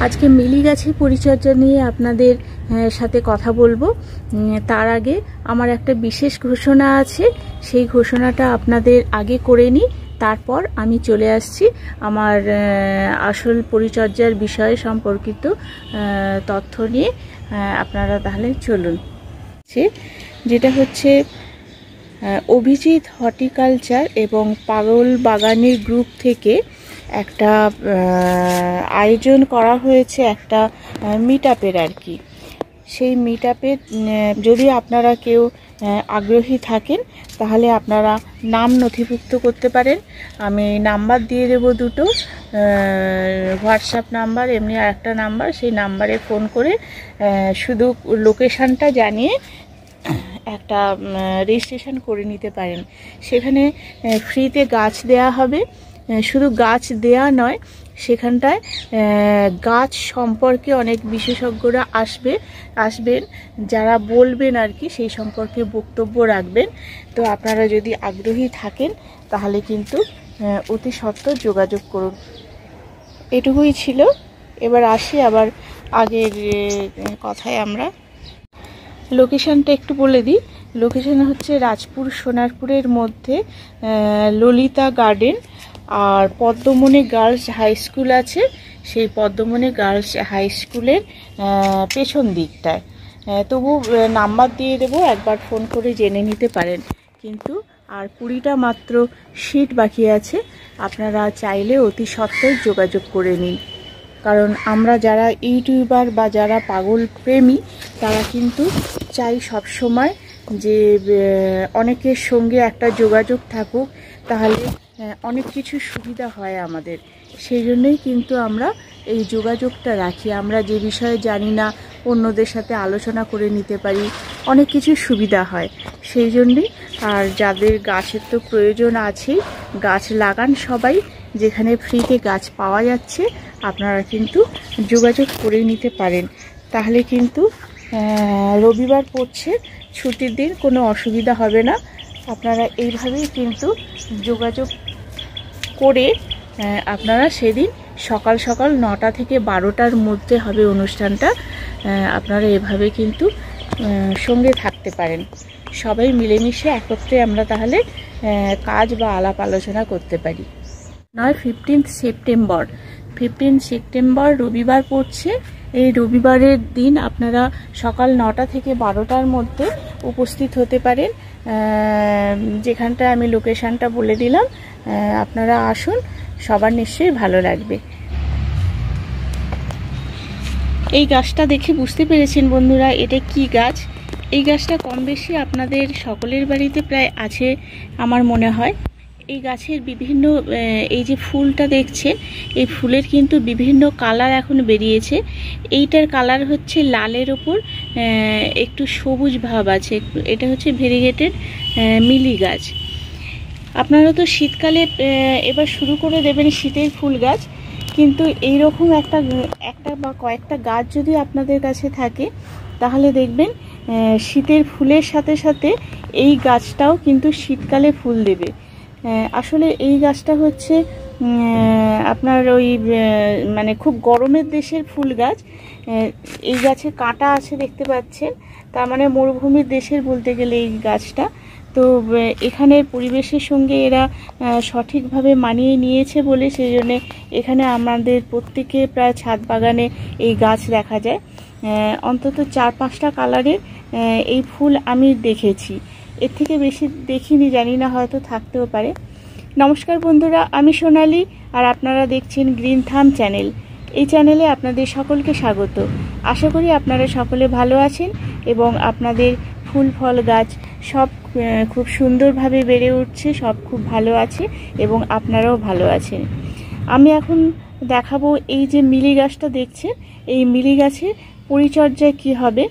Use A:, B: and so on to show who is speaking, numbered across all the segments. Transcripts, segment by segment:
A: আজকে মিলি গাছের পরিচর্যা নিয়ে আপনাদের সাথে কথা বলবো। তার আগে আমার একটা বিশেষ ঘোষণা আছে, সেই ঘোষণাটা আপনাদের আগে করে নিই, তারপর আমি চলে আসছি আমার আসল পরিচর্যার বিষয় সম্পর্কিত তথ্য নিয়ে। আপনারা তাহলে চলুন। যেটা হচ্ছে অভিজিৎ হর্টিকালচার এবং পাগল বাগানের গ্রুপ থেকে একটা আয়োজন করা হয়েছে, একটা মিট আপের আর কি। সেই মিট আপে যদি আপনারা কেউ আগ্রহী থাকেন তাহলে আপনারা নাম নথিভুক্ত করতে পারেন। আমি নাম্বার দিয়ে দেব দুটো, হোয়াটসঅ্যাপ নাম্বার, এমনি আর একটা নাম্বার। সেই নাম্বারে ফোন করে শুধু লোকেশানটা জানিয়ে একটা রেজিস্ট্রেশন করে নিতে পারেন। সেখানে ফ্রিতে গাছ দেয়া হবে। শুধু গাছ দেয়া নয়, সেখানটায় গাছ সম্পর্কে অনেক বিশেষজ্ঞরা আসবেন যারা বলবেন আর কি, সেই সম্পর্কে বক্তব্য রাখবেন। তো আপনারা যদি আগ্রহী থাকেন তাহলে কিন্তু অতি সত্বর যোগাযোগ করুন। এটুকুই ছিল। এবার আসি আবার আগের কথায়। আমরা লোকেশানটা একটু বলে দিই। লোকেশান হচ্ছে রাজপুর সোনারপুরের মধ্যে ললিতা গার্ডেন আর পদ্মমণি গার্লস হাই স্কুল আছে, সেই পদ্মমণি গার্লস হাই স্কুলের পেছন দিকটায়। তবু নাম্বার দিয়ে দেবো, একবার ফোন করে জেনে নিতে পারেন। কিন্তু আর 20টা মাত্র সিট বাকি আছে, আপনারা চাইলে অতি সত্বর যোগাযোগ করে নিন। কারণ আমরা যারা ইউটিউবার বা যারা পাগল প্রেমী, তারা কিন্তু চাই সবসময় যে অনেকের সঙ্গে একটা যোগাযোগ থাকুক, তাহলে অনেক কিছু সুবিধা হয় আমাদের। সেই জন্যই কিন্তু আমরা এই যোগাযোগটা রাখি। আমরা যে বিষয়ে জানি না অন্যদের সাথে আলোচনা করে নিতে পারি, অনেক কিছু সুবিধা হয় সেই জন্যই। আর যাদের গাছের তো প্রয়োজন আছেই, গাছ লাগান সবাই। যেখানে ফ্রিতে গাছ পাওয়া যাচ্ছে আপনারা কিন্তু যোগাযোগ করে নিতে পারেন। তাহলে কিন্তু রবিবার পড়ছে, ছুটির দিন, কোনো অসুবিধা হবে না। আপনারা এইভাবেই কিন্তু যোগাযোগ করে আপনারা সেদিন সকাল সকাল 9টা থেকে 12টার মধ্যে হবে অনুষ্ঠানটা। আপনারা এভাবে কিন্তু সঙ্গে থাকতে পারেন। সবাই মিলেমিশে একত্রে আমরা তাহলে কাজ বা আলাপ আলোচনা করতে পারি। 15 সেপ্টেম্বর রবিবার পড়ছে। এই রবিবারের দিন আপনারা সকাল 9টা থেকে 12টার মধ্যে উপস্থিত হতে পারেন। যেখানটা আমি লোকেশানটা বলে দিলাম, আপনারা আসুন, সবার নিশ্চয়ই ভালো লাগবে। এই গাছটা দেখে বুঝতে পেরেছেন বন্ধুরা, এটা কি গাছ? এই গাছটা কম বেশি আপনাদের সকলের বাড়িতে প্রায় আছে আমার মনে হয়। এই গাছের বিভিন্ন এই যে ফুলটা দেখছেন, এই ফুলের কিন্তু বিভিন্ন কালার এখন বেরিয়েছে। এইটার কালার হচ্ছে লালের ওপর একটু সবুজ ভাব আছে। এটা হচ্ছে ভেরিগেটেড মিলি গাছ। আপনারা তো শীতকালে এবার শুরু করে দেবেন শীতের ফুল গাছ, কিন্তু এই রকম একটা বা কয়েকটা গাছ যদি আপনাদের কাছে থাকে তাহলে দেখবেন শীতের ফুলের সাথে সাথে এই গাছটাও কিন্তু শীতকালে ফুল দেবে। আসলে এই গাছটা হচ্ছে আপনার ওই মানে খুব গরমের দেশের ফুল গাছ। এই গাছে কাঁটা আছে দেখতে পাচ্ছেন, তার মানে মরুভূমির দেশের বলতে গেলে এই গাছটা। তো এখানের পরিবেশের সঙ্গে এরা সঠিকভাবে মানিয়ে নিয়েছে বলে সেই জন্যে এখানে আমাদের প্রত্যেকে প্রায় ছাদ বাগানে এই গাছ দেখা যায়। অন্তত 4-5টা কালারের এই ফুল আমি দেখেছি, এর থেকে বেশি দেখিনি, জানি না, হয়তো থাকতেও পারে। নমস্কার বন্ধুরা, আমি সোনালি আর আপনারা দেখছেন গ্রিন থাম চ্যানেল। এই চ্যানেলে আপনাদের সকলকে স্বাগত। আশা করি আপনারা সকলে ভালো আছেন এবং আপনাদের ফুল ফল গাছ সব খুব সুন্দরভাবে বেড়ে উঠছে, সব খুব ভালো আছে এবং আপনারাও ভালো আছেন। আমি এখন দেখাবো এই যে মিলি গাছটা দেখছেন, এই মিলি গাছের পরিচর্যা কি হবে।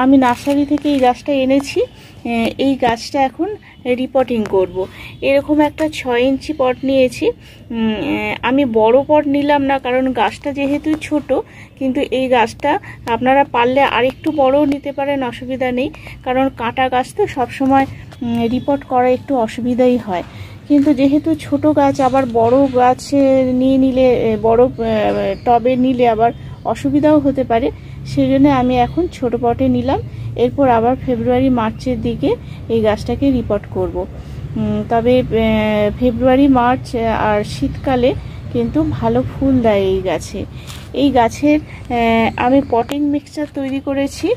A: আমি নার্সারি থেকে এই গাছটা এনেছি। এই গাছটা এখন রিপোর্টিং করব। এরকম একটা 6 ইঞ্চি পট নিয়েছি। আমি বড় পট নিলাম না, কারণ গাছটা যেহেতু ছোট, কিন্তু এই গাছটা আপনারা পারলে আরেকটু বড়ও নিতে পারেন, অসুবিধা নেই। কারণ কাঁটা গাছ তো সবসময় রিপোর্ট করা একটু অসুবিধাই হয়। কিন্তু যেহেতু ছোট গাছ, আবার বড় গাছ নিয়ে নিলে, বড় টবে নিলে আবার অসুবিধাও হতে পারে, সেই জন্য আমি এখন ছোট পটে নিলাম। এরপর আবার ফেব্রুয়ারি মার্চের দিকে এই গাছটাকে রিপোর্ট করব। তবে ফেব্রুয়ারি মার্চ আর শীতকালে কিন্তু ভালো ফুল দেয় এই গাছে। এই গাছের আমি পটিং মিক্সচার তৈরি করেছি,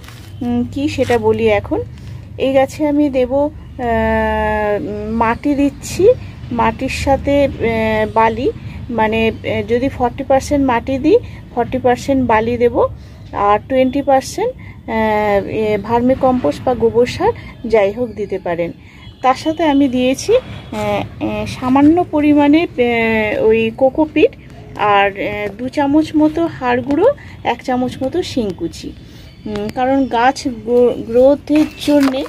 A: কি সেটা বলি এখন। এই গাছে আমি দেব, মাটি দিচ্ছি, মাটির সাথে বালি, মানে যদি 40% মাটি দিই 40% বালি দেব, আর 20% ভার্মি কম্পোস্ট বা গোবর সার যাই হোক দিতে পারেন। তার সাথে আমি দিয়েছি সামান্য পরিমাণে ওই কোকোপিট, আর 2 চামচ মতো হাড় গুঁড়ো, 1 চামচ মতো শিংকুচি। কারণ গাছ গ্রোথের জন্যে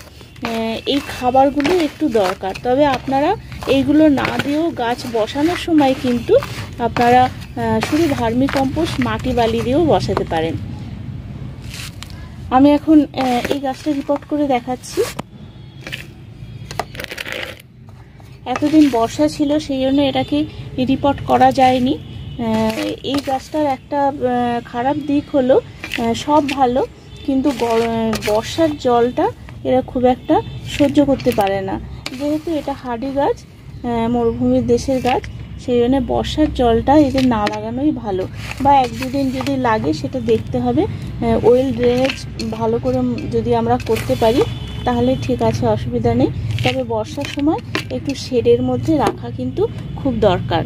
A: এই খাবারগুলো একটু দরকার। তবে আপনারা এইগুলো না দিয়েও গাছ বসানোর সময় কিন্তু আপনারা শুধু ভার্মি কম্পোস্ট মাটি বালি দিয়েও বসাতে পারেন। আমি এখন এই গাছটা রিপোর্ট করে দেখাচ্ছি। এতদিন বর্ষা ছিল, সেই জন্য এটাকে রিপোর্ট করা যায়নি। এই গাছটার একটা খারাপ দিক হলো সব ভালো, কিন্তু বর্ষার জলটা এরা খুব একটা সহ্য করতে পারে না। যেহেতু এটা হার্ডি গাছ, মরুভূমির দেশের গাছ, সেই জন্য বর্ষার জলটা এদের না লাগানোই ভালো, বা 1-2 দিন যদি লাগে সেটা দেখতে হবে। ওয়েল ড্রেনেজ ভালো করে যদি আমরা করতে পারি তাহলে ঠিক আছে, অসুবিধা নেই। তবে বর্ষার সময় একটু শেডের মধ্যে রাখা কিন্তু খুব দরকার।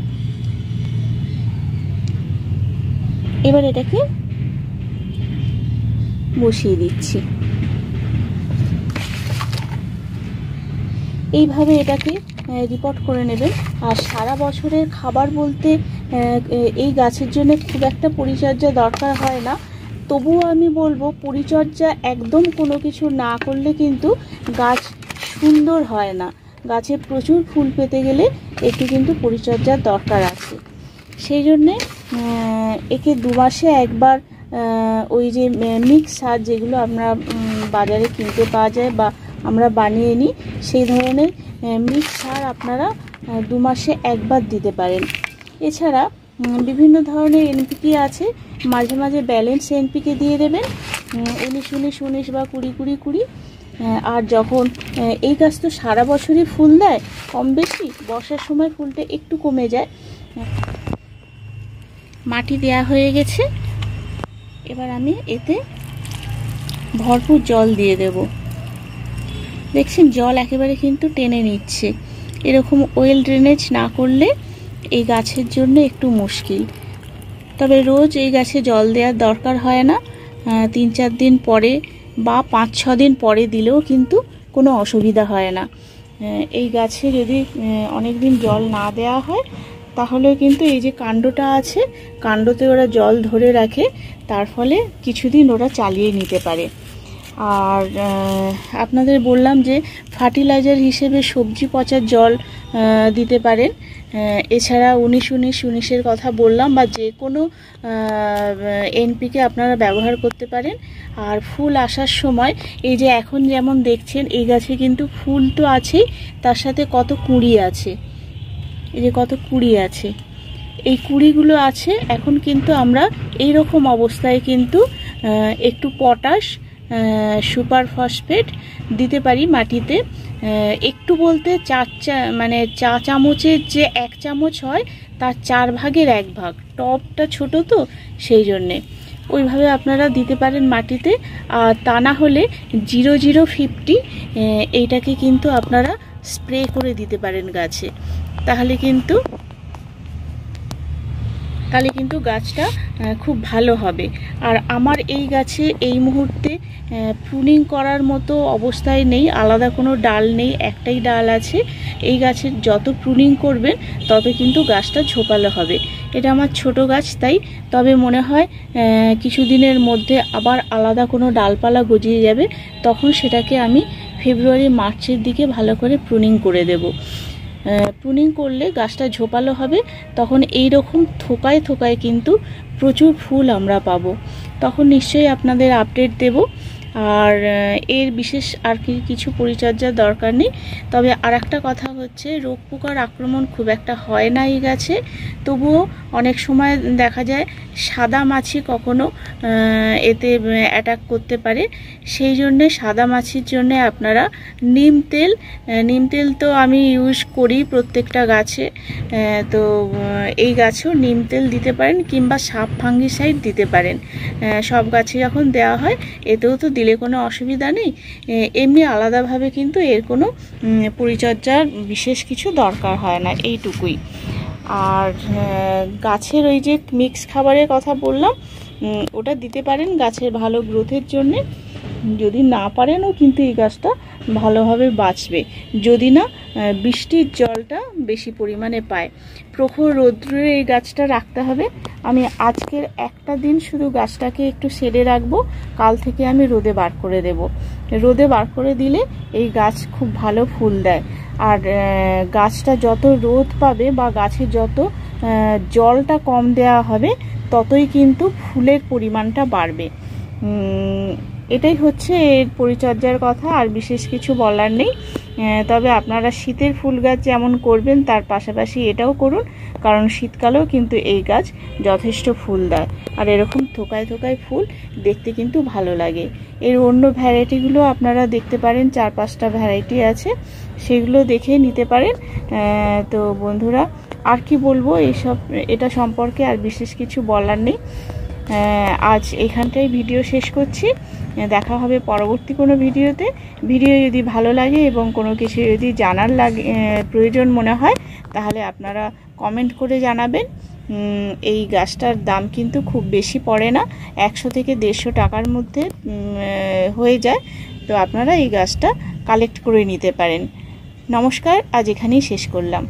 A: এবার এটাকে বসিয়ে দিচ্ছি। এইভাবে এটাকে রিপোর্ট করে নেবেন। আর সারা বছরের খাবার বলতে এই গাছের জন্য খুব একটা পরিচর্যা দরকার হয় না। তবুও আমি বলবো, পরিচর্যা একদম কোনো কিছু না করলে কিন্তু গাছ সুন্দর হয় না। গাছে প্রচুর ফুল পেতে গেলে একটু কিন্তু পরিচর্যার দরকার আছে। সেই জন্যে একে 2 মাসে একবার ওই যে মিক্স সার যেগুলো আমরা বাজারে কিনতে পাওয়া যায় বা আমরা বানিয়ে নিই, সেই ধরনের মিক্স সার আপনারা 2 মাসে একবার দিতে পারেন। এছাড়া বিভিন্ন ধরনের এনপিকে আছে, মাঝে মাঝে ব্যালেন্স এনপিকে দিয়ে দেবেন, 19-19-19 বা 20-20-20। আর যখন এই গাছ তো সারা বছরই ফুল দেয়, কম বেশি বর্ষার সময় ফুলটা একটু কমে যায়। মাটি দেয়া হয়ে গেছে, এবার আমি এতে ভরপুর জল দিয়ে দেব। দেখছেন জল একেবারে কিন্তু টেনে নিচ্ছে। এরকম ওয়েল ড্রেনেজ না করলে এই গাছের জন্য একটু মুশকিল। তবে রোজ এই গাছে জল দেওয়ার দরকার হয় না, 3-4 দিন পরে বা 5-6 দিন পরে দিলেও কিন্তু কোনো অসুবিধা হয় না। এই গাছে যদি অনেক দিন জল না দেওয়া হয় তাহলে কিন্তু এই যে কাণ্ডটা আছে, কাণ্ডতে ওরা জল ধরে রাখে, তার ফলে কিছুদিন ওরা চালিয়ে নিতে পারে। আর আপনাদের বললাম যে ফার্টিলাইজার হিসেবে সবজি পচার জল দিতে পারেন। এছাড়া 19-19-19-এর কথা বললাম, বা যে কোনো এনপিকে আপনারা ব্যবহার করতে পারেন। আর ফুল আসার সময় এই যে এখন যেমন দেখছেন এই গাছে কিন্তু ফুল তো আছেই, তার সাথে কত কুঁড়ি আছে, এই যে কত কুঁড়ি আছে, এই কুঁড়িগুলো আছে। এখন কিন্তু আমরা এই রকম অবস্থায় কিন্তু একটু পটাশ, সুপার ফসফেট দিতে পারি মাটিতে। একটু বলতে মানে চা চামচের যে 1 চামচ হয় তার 4 ভাগের 1 ভাগ। টবটা ছোট তো সেই জন্যে ওইভাবে আপনারা দিতে পারেন মাটিতে। আর তা না হলে 0050 এইটাকে কিন্তু আপনারা স্প্রে করে দিতে পারেন গাছে, তাহলে কিন্তু গাছটা খুব ভালো হবে। আর আমার এই গাছে এই মুহূর্তে প্রুনিং করার মতো অবস্থায় নেই, আলাদা কোনো ডাল নেই, একটাই ডাল আছে। এই গাছের যত প্রুনিং করবেন তত কিন্তু গাছটা ঝোপালো হবে। এটা আমার ছোট গাছ তাই, তবে মনে হয় কিছুদিনের মধ্যে আবার আলাদা কোনো ডালপালা গজিয়ে যাবে, তখন সেটাকে আমি ফেব্রুয়ারি মার্চের দিকে ভালো করে প্রুনিং করে দেব। প্রুনিং করলে গাছটা ঝোপালো হবে, তখন এই রকম থোকায় থোকায় কিন্তু প্রচুর ফুল আমরা পাবো। তখন নিশ্চয়ই আপনাদের আপডেট দেব। আর এর বিশেষ আর কিছু পরিচর্যার দরকার নেই। তবে আর একটা কথা হচ্ছে রোগ পোকার আক্রমণ খুব একটা হয় না এই গাছে, তবুও অনেক সময় দেখা যায় সাদা মাছি কখনো এতে অ্যাটাক করতে পারে। সেই জন্যে সাদা মাছির জন্যে আপনারা নিম তেল তো আমি ইউজ করি প্রত্যেকটা গাছে, তো এই গাছেও নিম তেল দিতে পারেন কিংবা সাপ ফাঙ্গিসাইড দিতে পারেন। সব গাছে যখন দেওয়া হয় এতেও তো দিলে কোনো অসুবিধা নেই। এমনি আলাদাভাবে কিন্তু এর কোনো পরিচর্যার বিশেষ কিছু দরকার হয় না, এইটুকুই। আর গাছের ওই যে মিক্স খাবারের কথা বললাম, ওটা দিতে পারেন গাছের ভালো গ্রোথের জন্যে। যদি না পারেনও কিন্তু এই গাছটা ভালোভাবে বাঁচবে যদি না বৃষ্টির জলটা বেশি পরিমাণে পায়। প্রখর রৌদ্রে এই গাছটা রাখতে হবে। আমি আজকের একটা দিন শুধু গাছটাকে একটু শেডে রাখবো, কাল থেকে আমি রোদে বার করে দেব। রোদে বার করে দিলে এই গাছ খুব ভালো ফুল দেয়। আর গাছটা যত রোদ পাবে বা গাছে যত জলটা কম দেওয়া হবে ততই কিন্তু ফুলের পরিমাণটা বাড়বে। এটাই হচ্ছে এর পরিচর্যার কথা, আর বিশেষ কিছু বলার নেই। তবে আপনারা শীতের ফুল গাছ যেমন করবেন তার পাশাপাশি এটাও করুন, কারণ শীতকালেও কিন্তু এই গাছ যথেষ্ট ফুল দেয়। আর এরকম থোকায় থোকায় ফুল দেখতে কিন্তু ভালো লাগে। এর অন্য ভ্যারাইটিগুলো আপনারা দেখতে পারেন, 4-5টা ভ্যারাইটি আছে, সেগুলো দেখে নিতে পারেন। তো বন্ধুরা, আর কি বলবো, এটা সম্পর্কে আর বিশেষ কিছু বলার নেই। আজ এখানটাই ভিডিও শেষ করছি। দেখা হবে পরবর্তী কোনো ভিডিওতে। ভিডিও যদি ভালো লাগে এবং কোনো কিছু যদি জানার প্রয়োজন মনে হয় তাহলে আপনারা কমেন্ট করে জানাবেন। এই গাছটার দাম কিন্তু খুব বেশি পড়ে না, 100 থেকে 150 টাকার মধ্যে হয়ে যায়। তো আপনারা এই গাছটা কালেক্ট করে নিতে পারেন। নমস্কার, আজ এখানেই শেষ করলাম।